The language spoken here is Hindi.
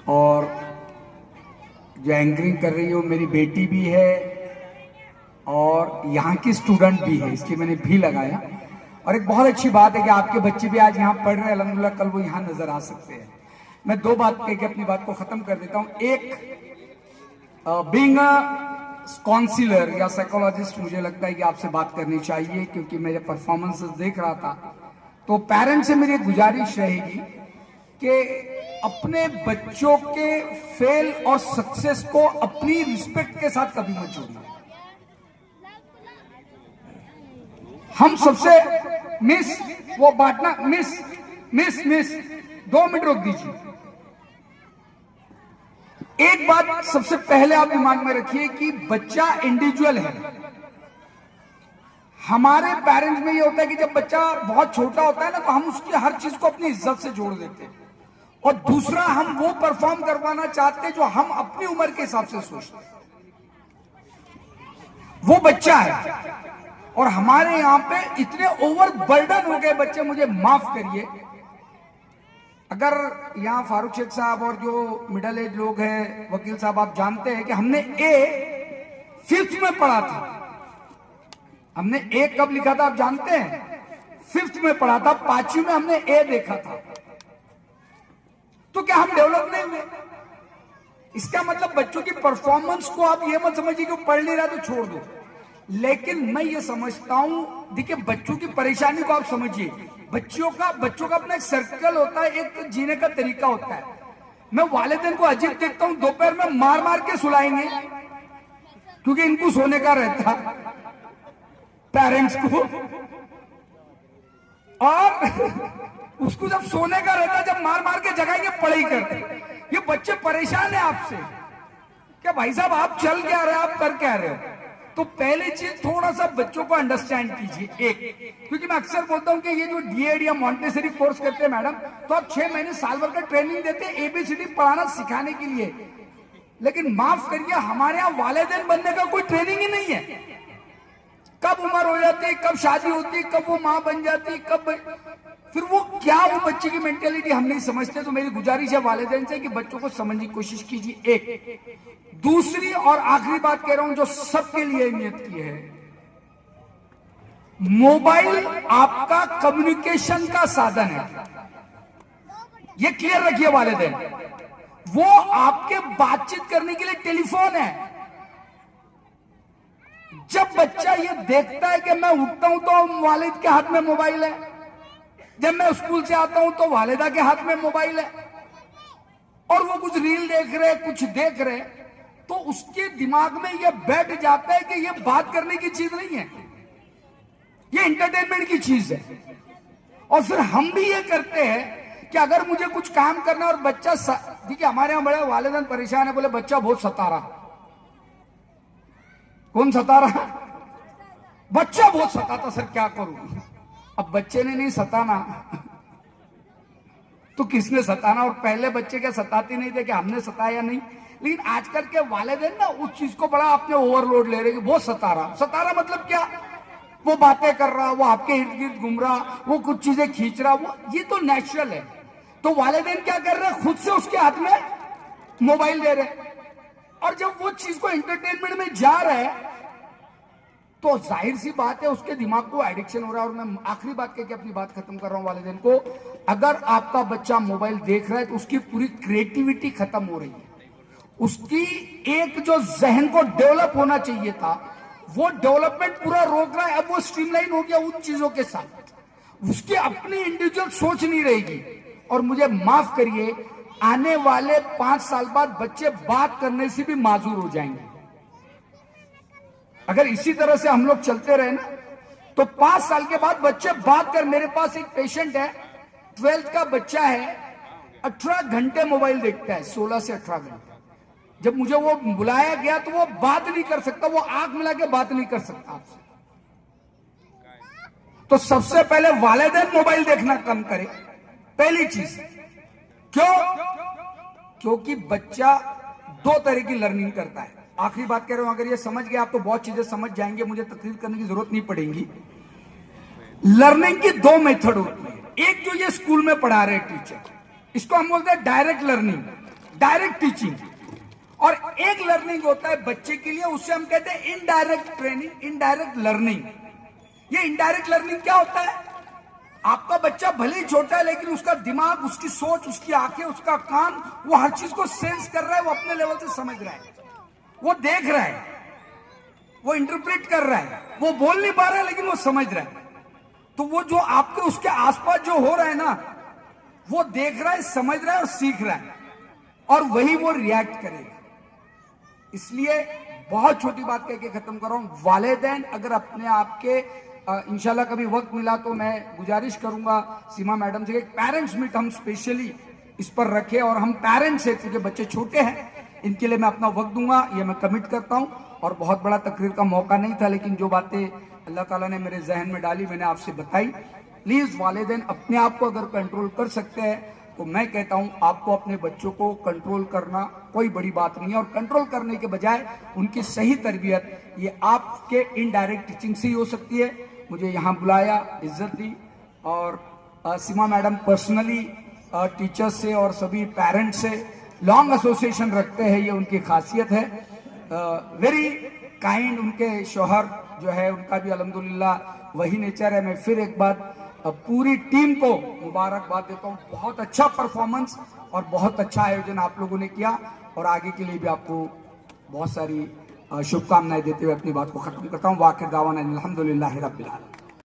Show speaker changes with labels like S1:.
S1: और जो एंकरिंग कर रही है वो मेरी बेटी भी है और यहाँ की स्टूडेंट भी है, इसलिए मैंने भी लगाया। और एक बहुत अच्छी बात है कि आपके बच्चे भी आज यहाँ पढ़ रहे हैं, अल्हम्दुलिल्लाह कल वो यहाँ नजर आ सकते हैं। मैं दो बात कह के अपनी बात को खत्म कर देता हूँ। एक, बीइंग अ काउंसलर या साइकोलॉजिस्ट, मुझे लगता है कि आपसे बात करनी चाहिए, क्योंकि मेरे परफॉर्मेंसेस देख रहा था तो पेरेंट्स से मेरी गुजारिश रहेगी कि अपने बच्चों के फेल और सक्सेस को अपनी रिस्पेक्ट के साथ कभी मत जोड़िए। हम सबसे मिस वो बांटना, मिस मिस मिस 2 मिनट रोक दीजिए। एक बात सबसे पहले आप दिमाग में रखिए कि बच्चा इंडिविजुअल है। हमारे पेरेंट्स में ये होता है कि जब बच्चा बहुत छोटा होता है ना, तो हम उसकी हर चीज को अपनी इज्जत से जोड़ देते हैं, और दूसरा हम वो परफॉर्म करवाना चाहते हैं जो हम अपनी उम्र के हिसाब से सोचते हैं। वो बच्चा है और हमारे यहां पे इतने ओवर बर्डन हो गए बच्चे, मुझे माफ करिए। अगर यहाँ फारूक शेख साहब और जो मिडिल एज लोग हैं, वकील साहब, आप जानते हैं कि हमने ए 5th में पढ़ा था। हमने ए कब लिखा था आप जानते हैं? 5th में पढ़ा था, 5वीं में हमने ए देखा था। तो क्या हम डेवलप नहीं हुए? इसका मतलब बच्चों की परफॉर्मेंस को आप ये मत समझिए कि वो पढ़ नहीं रहा तो छोड़ दो। लेकिन मैं ये समझता हूं, देखिए बच्चों की परेशानी को आप समझिए। बच्चों का अपना एक सर्कल होता है, एक जीने का तरीका होता है। मैं वालिदैन को अजीब देखता हूं, दोपहर में मार मार के सुलाएंगे क्योंकि इनको सोने का रहता पेरेंट्स को, और उसको जब सोने का रहता जब मार मार के जगाएंगे पढ़ाई करते। ये बच्चे परेशान है आपसे, क्या भाई साहब आप चल क्या रहे, आप कर क्या रहे हो? तो पहली चीज थोड़ा सा बच्चों को अंडरस्टैंड कीजिए। एक, क्योंकि मैं अक्सर बोलता हूं कि ये जो डीएड या मॉन्टेसरी कोर्स करते हैं मैडम, तो आप 6 महीने साल भर का ट्रेनिंग देते हैं एबीसीडी पढ़ाना सिखाने के लिए, लेकिन माफ करिए हमारे यहाँ वालिदैन बनने का कोई ट्रेनिंग ही नहीं है। कब उम्र हो जाती है, कब शादी होती है, कब वो माँ बन जाती है, कब फिर वो क्या वो बच्चे की मेंटेलिटी हम नहीं समझते। तो मेरी गुजारिश है वालिदैन से कि बच्चों को समझने की कोशिश कीजिए। एक, दूसरी और आखिरी बात कह रहा हूं जो सबके लिए अहमियत की है, मोबाइल आपका कम्युनिकेशन का साधन है, ये क्लियर रखिए वालिदैन। वो आपके बातचीत करने के लिए टेलीफोन है। जब बच्चा ये देखता है कि मैं उठता हूं तो वालिद के हाथ में मोबाइल है, जब मैं स्कूल से आता हूं तो वालिदा के हाथ में मोबाइल है, और वो कुछ रील देख रहे, कुछ देख रहे, तो उसके दिमाग में ये बैठ जाता है कि ये बात करने की चीज नहीं है, ये एंटरटेनमेंट की चीज है। और फिर हम भी ये करते हैं कि अगर मुझे कुछ काम करना और बच्चा, देखिए हमारे यहां बड़े वालिदैन परेशान है, बोले बच्चा बहुत सता रहा। कौन सता रहा? बच्चा बहुत सताता। सर क्या करूं? अब बच्चे ने नहीं सताना तो किसने सताना? और पहले बच्चे क्या सताते नहीं थे कि हमने सताया नहीं? लेकिन आजकल के वालिदैन ना उस चीज को बड़ा अपने ओवरलोड ले रहे हैं। वो सता रहा मतलब क्या? वो बातें कर रहा, वो आपके इर्द गिर्द घूम रहा, वो कुछ चीजें खींच रहा, वो ये तो नेचुरल है। तो वालिदैन क्या कर रहे हैं? खुद से उसके हाथ में मोबाइल दे रहे, और जब वो चीज को एंटरटेनमेंट में जा रहा है तो जाहिर सी बात है उसके दिमाग को एडिक्शन हो रहा है। और मैं आखिरी बात कह के अपनी बात खत्म कर रहा हूं वालिदैन को, अगर आपका बच्चा मोबाइल देख रहा है तो उसकी पूरी क्रिएटिविटी खत्म हो रही है। उसकी एक जो जहन को डेवलप होना चाहिए था, वो डेवलपमेंट पूरा रोक रहा है। अब वो स्ट्रीमलाइन हो गया उन चीजों के साथ, उसकी अपनी इंडिविजुअल सोच नहीं रहेगी। और मुझे माफ करिए, आने वाले 5 साल बाद बच्चे बात करने से भी माजूर हो जाएंगे। अगर इसी तरह से हम लोग चलते रहे ना, तो 5 साल के बाद बच्चे बात कर। मेरे पास एक पेशेंट है, 12th का बच्चा है, 18 घंटे मोबाइल देखता है, 16 से 18 घंटे। जब मुझे वो बुलाया गया तो वो बात नहीं कर सकता, वो आंख मिला के बात नहीं कर सकता आपसे। तो सबसे पहले वालिदैन मोबाइल देखना कम करे, पहली चीज। क्यों? क्योंकि बच्चा 2 तरह की लर्निंग करता है। आखिरी बात कह रहा हूं, अगर ये समझ गए आप तो बहुत चीजें समझ जाएंगे, मुझे तकरीर करने की जरूरत नहीं पड़ेगी। लर्निंग की 2 मेथड होती है। एक जो ये स्कूल में पढ़ा रहे टीचर, इसको हम बोलते हैं डायरेक्ट लर्निंग। डायरेक्ट टीचिंग, और एक लर्निंग होता है बच्चे के लिए, उससे हम कहते हैं इनडायरेक्ट ट्रेनिंग, इनडायरेक्ट लर्निंग। ये इनडायरेक्ट लर्निंग क्या होता है? आपका बच्चा भले ही छोटा है लेकिन उसका दिमाग, उसकी सोच, उसकी आंखें, उसका कान, वो हर चीज को सेंस कर रहा है, वो अपने लेवल से समझ रहा है, वो देख रहा है, वो इंटरप्रेट कर रहा है, वो बोल नहीं पा रहा है लेकिन वो समझ रहा है। तो वो जो आपके उसके आसपास जो हो रहा है ना, वो देख रहा है, समझ रहा है और सीख रहा है, और वही वो रिएक्ट करेगा। इसलिए बहुत छोटी बात कह के खत्म कर रहा हूं, वालिदैन अगर अपने आप के इंशाल्लाह कभी वक्त मिला तो मैं गुजारिश करूंगा सीमा मैडम से, एक पेरेंट्स मीट हम स्पेशली इस पर रखें, और हम पेरेंट्स से, क्योंकि बच्चे छोटे हैं, इनके लिए मैं अपना वक्त दूंगा, ये मैं कमिट करता हूं। और बहुत बड़ा तकरीर का मौका नहीं था, लेकिन जो बातें अल्लाह ताला ने मेरे जहन में डाली मैंने आपसे बताई। प्लीज वालिदैन अपने आप को अगर कंट्रोल कर सकते हैं तो मैं कहता हूं आपको अपने बच्चों को कंट्रोल करना कोई बड़ी बात नहीं है, और कंट्रोल करने के बजाय उनकी सही तरबियत ये आपके इनडायरेक्ट टीचिंग से ही हो सकती है। मुझे यहाँ बुलाया, इज्जत दी, और सीमा मैडम पर्सनली टीचर्स से और सभी पेरेंट्स से लॉन्ग एसोसिएशन रखते हैं, ये उनकी खासियत है। वेरी काइंड, उनके शौहर जो है उनका भी अल्हम्दुलिल्लाह वही नेचर है। मैं फिर एक बार पूरी टीम को मुबारकबाद देता हूँ, बहुत अच्छा परफॉर्मेंस और बहुत अच्छा आयोजन आप लोगों ने किया, और आगे के लिए भी आपको बहुत सारी शुभकामनाएं देते हुए अपनी बात को खत्म करता हूँ। वाखिर दावाना अल्हम्दुलिल्लाहि रब्बिल आलमीन।